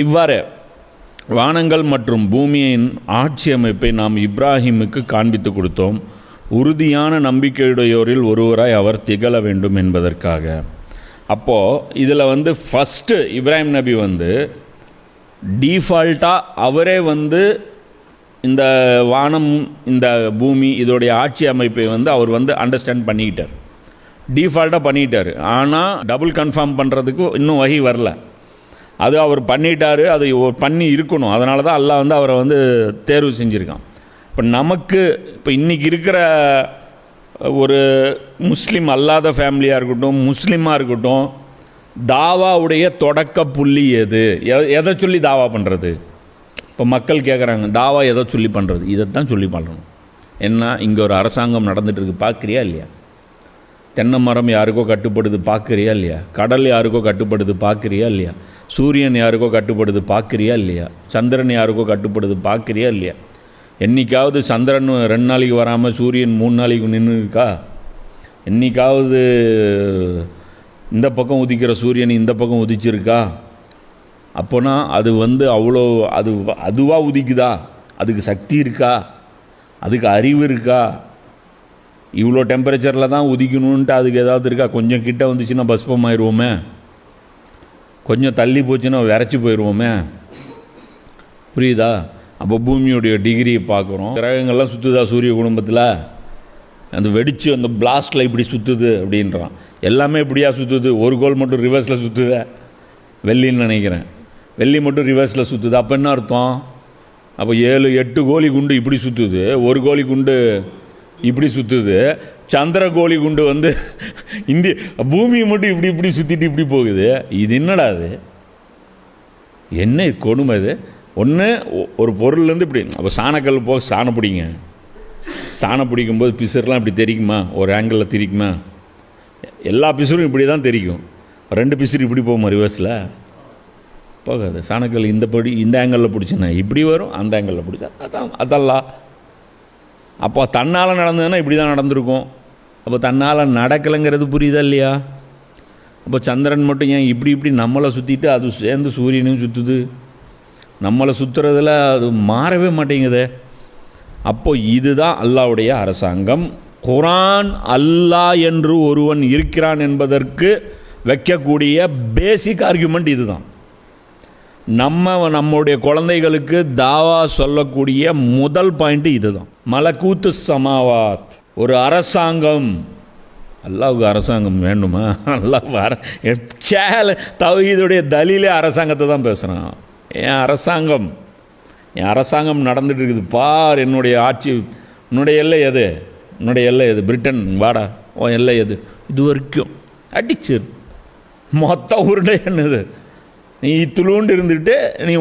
இவ்வாறு வானங்கள் மற்றும் பூமியின் ஆட்சி அமைப்பை நாம் இப்ராஹிமுக்கு காண்பித்து கொடுத்தோம். உறுதியான நம்பிக்கையுடையோரில் ஒருவராய் அவர் திகழ வேண்டும் என்பதற்காக. அப்போது இதில் ஃபஸ்ட்டு இப்ராஹிம் நபி டீஃபால்ட்டாக அவரே இந்த வானம் இந்த பூமி இதோடைய ஆட்சி அமைப்பை அவர் அண்டர்ஸ்டாண்ட் பண்ணிக்கிட்டார், டீஃபால்ட்டாக பண்ணிக்கிட்டார். ஆனால் டபுள் கன்ஃபார்ம் பண்ணுறதுக்கு இன்னும் வகை வரல. அது அவர் பண்ணிட்டார், அது பண்ணி இருக்கணும். அதனால தான் அல்லாஹ் அவரை தேர்வு செஞ்சுருக்கான். இப்போ நமக்கு இப்போ இன்றைக்கி இருக்கிற ஒரு முஸ்லீம் அல்லாத ஃபேமிலியாக இருக்கட்டும், முஸ்லீமாக இருக்கட்டும், தாவாவுடைய தொடக்க புள்ளி எது, எதை சொல்லி தாவா பண்ணுறது? இப்போ மக்கள் கேட்குறாங்க, தாவா எதை சொல்லி பண்ணுறது? இதைத்தான் சொல்லி பண்ணணும். என்ன, இங்கே ஒரு அரசாங்கம் நடந்துகிட்ருக்கு, பார்க்குறியா இல்லையா? தென்னை மரம் யாருக்கோ கட்டுப்படுது, பார்க்குறியா இல்லையா? கடல் யாருக்கோ கட்டுப்படுது, பார்க்குறியா இல்லையா? சூரியன் யாருக்கோ கட்டுப்படுது, பார்க்குறியா இல்லையா? சந்திரன் யாருக்கோ கட்டுப்படுது, பார்க்குறியா இல்லையா? என்றைக்காவது சந்திரன் 2 நாளைக்கு வராமல் சூரியன் 3 நாளைக்கு நின்று இருக்கா? என்றைக்காவது இந்த பக்கம் உதிக்கிற சூரியன் இந்த பக்கம் உதிச்சிருக்கா? அப்போனா அது அவ்வளோ அதுவாக உதிக்குதா? அதுக்கு சக்தி இருக்கா? அதுக்கு அறிவு இருக்கா? இவ்வளோ டெம்பரேச்சரில் தான் உதிக்கணுன்ட்டு அதுக்கு ஏதாவது இருக்கா? கொஞ்சம் கிட்ட வந்துச்சுன்னா பஸ்பம் ஆயிடுவோமே, கொஞ்சம் தள்ளி போச்சுன்னா விரைச்சி போயிடுவோமே. புரியுதா? அப்போ பூமியுடைய டிகிரியை பார்க்குறோம். கிரகங்கள்லாம் சுற்றுதா சூரிய குடும்பத்தில்? அந்த வெடித்து அந்த பிளாஸ்டில் இப்படி சுற்றுது அப்படின்றான். எல்லாமே இப்படியா சுற்றுது? ஒரு கோல் மட்டும் ரிவர்ஸில் சுற்றுத, வெள்ளின்னு நினைக்கிறேன். வெள்ளி மட்டும் ரிவர்ஸில் சுற்றுது. அப்போ என்ன அர்த்தம்? அப்போ 7-8 கோழி குண்டு இப்படி சுற்றுது, ஒரு கோழி குண்டு இப்படி சுற்றுது. சந்திர கோழி குண்டு இந்திய பூமியை மட்டும் இப்படி இப்படி சுற்றிட்டு இப்படி போகுது. இது என்னடா அது? என்ன கொடுமை இது? ஒன்று ஒரு பொருள்லேருந்து இப்படி அப்போ சாணக்கல் போக சாணம் பிடிங்க. சாணம் பிடிக்கும்போது பிசுரெலாம் இப்படி தெரிக்குமா? ஒரு ஆங்கிளில் தெரிக்குமா? எல்லா பிசுரும் இப்படி தான் தெரிக்கும். 2 பிசுறு இப்படி போகுமா ரிவர்ஸில்? போகாது. சாணக்கல் இந்த ஆங்கிளில் பிடிச்சினா இப்படி வரும், அந்த ஆங்கிளில் பிடிச்சா அதெல்லாம். அப்போ தன்னால் நடந்ததுன்னா இப்படி தான் நடந்திருக்கும். அப்போ தன்னால் நடக்கலைங்கிறது புரியுதா இல்லையா? அப்போ சந்திரன் மட்டும் ஏன் இப்படி நம்மளை சுற்றிட்டு அது சேர்ந்து சூரியனையும் சுற்றுது? நம்மளை சுற்றுறதில் அது மாறவே மாட்டேங்குது. அப்போது இதுதான் அல்லாஹ்வுடைய அரசாங்கம். குர்ஆன் அல்லாஹ் என்று ஒருவன் இருக்கிறான் என்பதற்கு வைக்கக்கூடிய பேசிக் ஆர்கியூமெண்ட் இதுதான். நம்முடைய குழந்தைகளுக்கு தாவா சொல்லக்கூடிய முதல் பாயிண்ட் இதுதான். மலக்கூத்து சமாவாத், ஒரு அரசாங்கம். அல்லாஹ்வுக்கு அரசாங்கம் வேண்டுமா? அல்லாஹ் தௌஹீதுடைய தலீலே அரசாங்கத்தை தான் பேசுகிறான். என் அரசாங்கம் நடந்துட்டு இருக்குது பார். என்னுடைய ஆட்சி, உன்னுடைய எல்லை எது? உன்னுடைய எல்லை எது? பிரிட்டன் வாடா, உன் எல்லை எது? இது வரைக்கும் அடிச்சு மொத்த உருண்டை என்னது? நீ துளுண்டு இருந்துட்டு நீ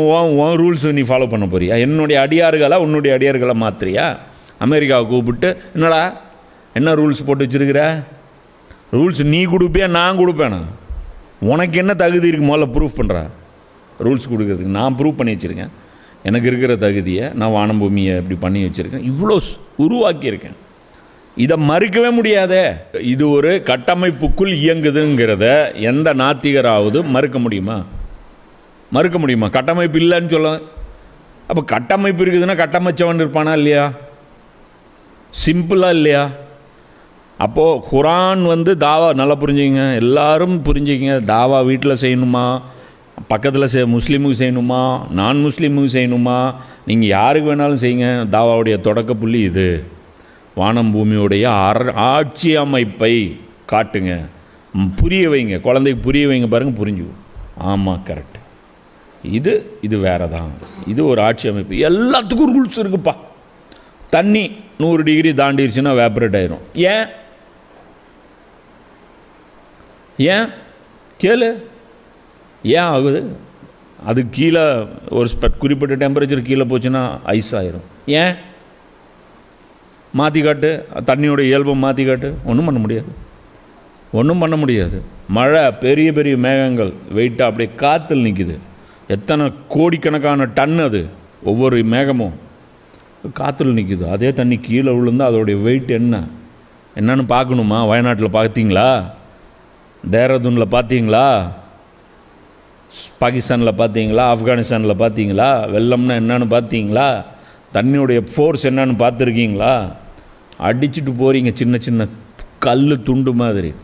உன் ரூல்ஸ் நீ ஃபாலோ பண்ண போறியா? என்னுடைய அடியார்களை உன்னுடைய அடியார்களை மாற்றுறியா? அமெரிக்காவை கூப்பிட்டு என்னடா என்ன ரூல்ஸ் போட்டு வச்சுருக்கிற? ரூல்ஸ் நீ கொடுப்பியா நான் கொடுப்பேனா? உனக்கு என்ன தகுதி இருக்குது? முதல்ல ப்ரூஃப் பண்ணுறா. ரூல்ஸ் கொடுக்கறதுக்கு நான் ப்ரூவ் பண்ணி வச்சுருக்கேன். எனக்கு இருக்கிற தகுதியை நான் வானம் பூமியை இப்படி பண்ணி வச்சுருக்கேன், இவ்வளோ உருவாக்கியிருக்கேன். இதை மறுக்கவே முடியாதே. இது ஒரு கட்டமைப்புக்குள் இயங்குதுங்கிறத எந்த நாத்திகராவது மறுக்க முடியுமா? மறுக்க முடியுமா? கட்டமைப்பு இல்லைன்னு சொல்ல. அப்போ கட்டமைப்பு இருக்குதுன்னா கட்டமைச்சவன் இருப்பானா இல்லையா? சிம்பிளாக இல்லையா? அப்போது குர்ஆன் தாவா நல்லா புரிஞ்சுங்க, எல்லாரும் புரிஞ்சுக்கிங்க. தாவா வீட்டில் செய்யணுமா, பக்கத்தில் முஸ்லீமுக்கு செய்யணுமா, நான் முஸ்லீமுக்கு செய்யணுமா, நீங்கள் யாருக்கு வேணாலும் செய்யுங்க. தாவாவுடைய தொடக்க புள்ளி இது. வானம் பூமியுடைய ஆட்சி அமைப்பை காட்டுங்க, புரிய வைங்க, குழந்தைக்கு புரிய வைங்க. பாருங்கள், புரிஞ்சுக்கும். ஆமாம், கரெக்ட். இது வேறு தான். இது ஒரு ஆட்சி அமைப்பு. எல்லாத்துக்கும் ரூல்ஸ் இருக்குப்பா. தண்ணி 100 டிகிரி தாண்டிடுச்சுன்னா வேப்பரேட் ஆயிரும். ஏன் கேளு, ஏன் ஆகுது? அது கீழே ஒரு குறிப்பிட்ட டெம்பரேச்சர் கீழே போச்சுன்னா ஐஸ் ஆயிரும். ஏன்? மாற்றி காட்டு, தண்ணியோட இயல்பை மாற்றி காட்டு. ஒன்றும் பண்ண முடியாது. மழை, பெரிய பெரிய மேகங்கள் வெயிட்டாக அப்படியே காற்றுல நிற்குது. எத்தனை கோடிக்கணக்கான டன் அது, ஒவ்வொரு மேகமும் காற்றுல நிற்குது. அதே தண்ணி கீழே விழுந்தால் அதோடைய வெயிட் என்னன்னு பார்க்கணுமா? வயநாட்டில் பார்த்தீங்களா? தேரதூனில் பார்த்தீங்களா? பாகிஸ்தானில் பார்த்தீங்களா, ஆப்கானிஸ்தானில் பார்த்தீங்களா, வெள்ளம்னா என்னன்னு பார்த்தீங்களா, தண்ணியுடைய ஃபோர்ஸ் என்னன்னு பார்த்துருக்கீங்களா? அடிச்சுட்டு போகிறீங்க சின்ன சின்ன கல் துண்டு மாதிரி.